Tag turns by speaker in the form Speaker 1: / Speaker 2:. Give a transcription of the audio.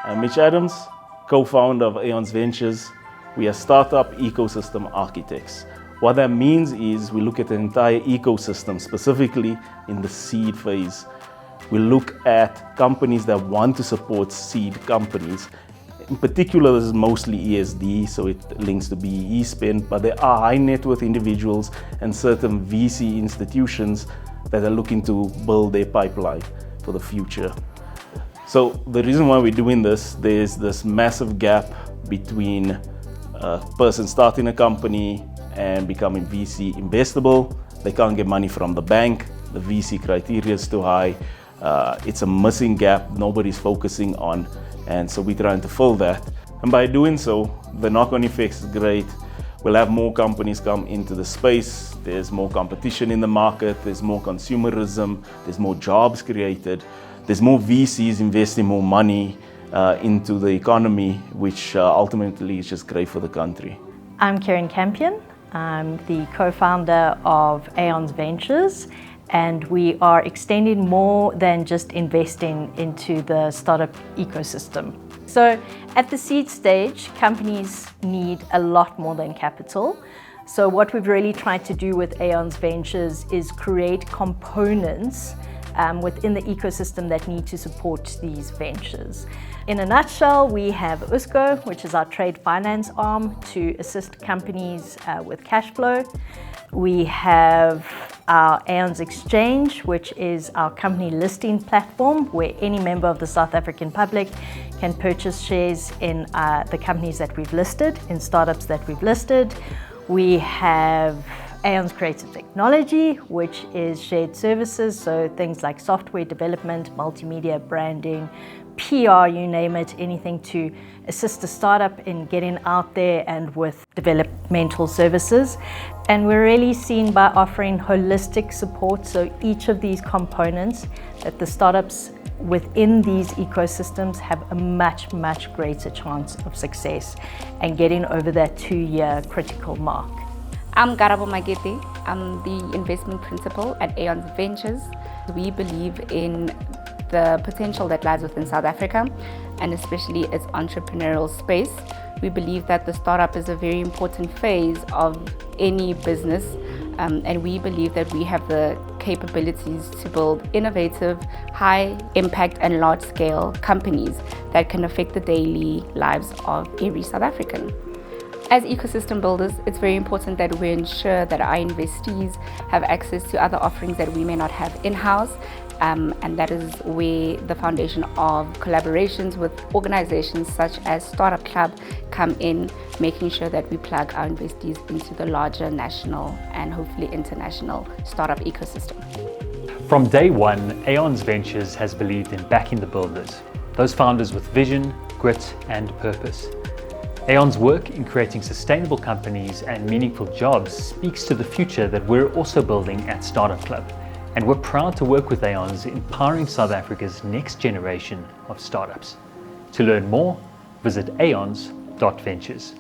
Speaker 1: I'm Mitch Adams, co-founder of Aions Ventures. We are startup ecosystem architects. What that means is we look at the entire ecosystem, specifically in the seed phase. We look at companies that want to support seed companies. In particular, this is mostly ESD, so it links to BEE spend, but there are high net worth individuals and certain VC institutions that are looking to build their pipeline for the future. So the reason why we're doing this, there's this massive gap between a person starting a company and becoming VC investable. They can't get money from the bank. The VC criteria is too high. It's a missing gap nobody's focusing on. And so we're trying to fill that. And by doing so, the knock-on effects is great. We'll have more companies come into the space. There's more competition in the market. There's more consumerism. There's more jobs created. There's more VCs investing more money into the economy, which ultimately is just great for the country.
Speaker 2: I'm Karen Campion. I'm the co-founder of Aions Ventures, and we are extending more than just investing into the startup ecosystem. So at the seed stage, companies need a lot more than capital. So what we've really tried to do with Aions Ventures is create components within the ecosystem that need to support these ventures. In a nutshell, we have USCO, which is our trade finance arm to assist companies with cash flow. We have our Aions Exchange, which is our company listing platform where any member of the South African public can purchase shares in the companies that we've listed, in startups that we've listed. We have Aions Creative Technology, which is shared services, so things like software development, multimedia, branding, PR, you name it, anything to assist a startup in getting out there and with developmental services. And we're really seen by offering holistic support, so each of these components that the startups within these ecosystems have a much, much greater chance of success and getting over that 2-year critical mark.
Speaker 3: I'm Garabo Magete. I'm the investment principal at Aions Ventures. We believe in the potential that lies within South Africa and especially its entrepreneurial space. We believe that the startup is a very important phase of any business, and we believe that we have the capabilities to build innovative, high impact and large scale companies that can affect the daily lives of every South African. As ecosystem builders, it's very important that we ensure that our investees have access to other offerings that we may not have in-house, and that is where the foundation of collaborations with organizations such as Startup Club come in, making sure that we plug our investees into the larger national and hopefully international startup ecosystem.
Speaker 4: From day one, Aions Ventures has believed in backing the builders, those founders with vision, grit and purpose. Aions' work in creating sustainable companies and meaningful jobs speaks to the future that we're also building at Startup Club. And we're proud to work with Aions in empowering South Africa's next generation of startups. To learn more, visit aions.ventures.